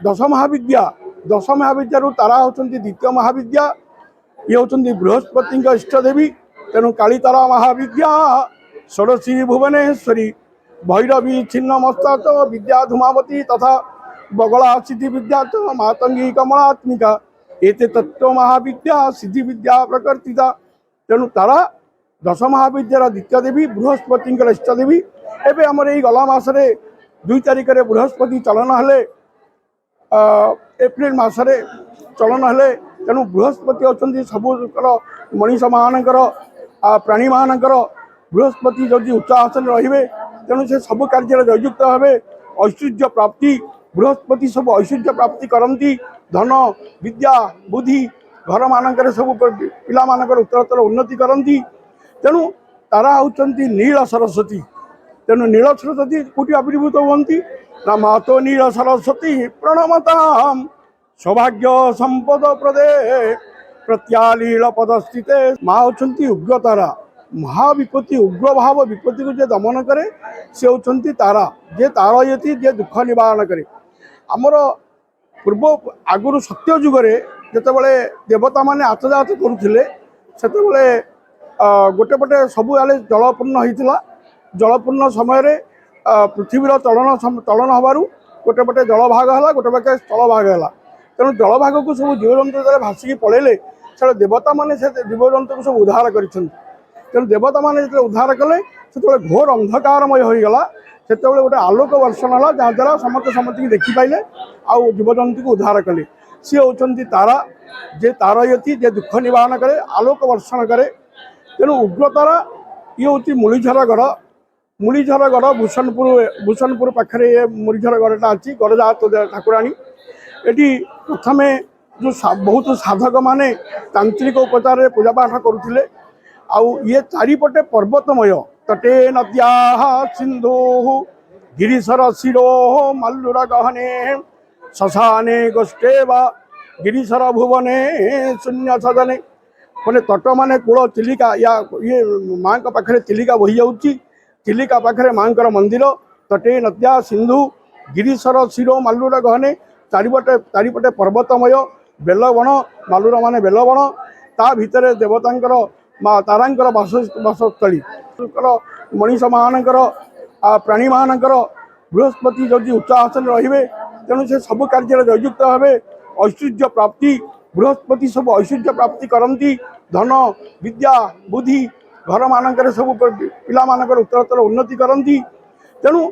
दश महाविद्या तारा होती द्वितीय महाविद्या ये होती बृहस्पति इष्टदेवी तेणु कालीतारा महाविद्या षोडशी भुवनेश्वरी भैरवी छिन्नमस्तक विद्या धूमावती तथा बगला सिद्धि विद्या मातंगी कमलात्मिका एते तत्व महाविद्या सिद्धि विद्या प्रकृतिता तेणु तारा दश महाविद्यार द्वितीय देवी बृहस्पति इष्टदेवी एवं आमर ये गला मसरे 2 तारिख में बृहस्पति चलन हेले एप्रिल मसरे चलन हेले तेणु बृहस्पति अच्छा सबुकर मनीष मानकर प्राणी मानकर बृहस्पति जदि उच्च आसन रे तेणु से सब कार्य जयुक्त भावे ऐश्वर्य प्राप्ति बृहस्पति सब ऐश्वर्य प्राप्ति करती धन विद्या बुद्धि घर मानक सब पिला उत्तरोत्तर उन्नति करती तेणु तारा होती नील सरस्वती तेणु नील सरस्वती कौटी आविर्भूत होती ना मातो नील सरस्वती प्रणमताम सौभाग्य संपद प्रदे प्रत्यालील पदस्थिते माँ होती उग्रतारा महाविपत्ति उग्र भाव विपत्ति को जे दमन करे से होती तारा जे तारयती जे दुख निवारण करे आमर पूर्व आगुरी सत्य जुगरे जितेबाला देवता माने आतजात करुले से गोटे पटे सबुआले जलपूर्ण होता जलपूर्ण समय पृथ्वीर चलन हबारू गोटे पटे जल भाग है गोटे पटे स्थल भाग है तेणु जल भाग को सब जीवजंतु भासिकी पलैले से देवता माने से जीवजंतु को सब उद्धार कर तेणु देवता माने जो उद्धार कले से घोर अंधकारमय होगला से गोटे आलोक वर्षण है जहाँद्वारा समस्त समस्त देखिपारे आउ जीवजंतु को उद्धार कले सी होती तारा जे तारयती जे दुख निवारण करे आलोक वर्षण करे तेणु उग्रतारा ये हूँ मुलीझर गढ़ भूषणपुर पाखे ये मुलीझर गढ़टा अच्छी गरजा ठाकुराणी एटी प्रथमे जो बहुत साधक माने तांत्रिक उपचार पूजा पाठ करुले आउ ये चारिपटे पर्वतमय तटे नद्या सिंधु गिरीशर शिरो मल्लुर गहने शशाने गोष्ठे वा गिरीशर भुवने शून्य सदने मैंने तट माने कूल चिलिका या ये माँ का पाखे चिलिका बही जाऊँगी चिलिका पाखे माँ मंदिर तटे नद्या सिंधु गिरीशर शिरो मल्लुर गहने चारिपटे पर्वतमय बेलबण मल्लुर माने बेलबण ता भितर देवतांकर माँ तारांकर बासस्थली मनीष मानकर प्राणी मानकर बृहस्पति जदि उच्च आसन रे तेणु से सब कार्य जयुक्त भावे ऐश्वर्य प्राप्ति बृहस्पति सब ऐश्वर्य प्राप्ति करती धन विद्या बुद्धि घर मानक सब पिला उत्तरोत्तर उन्नति करती तेणु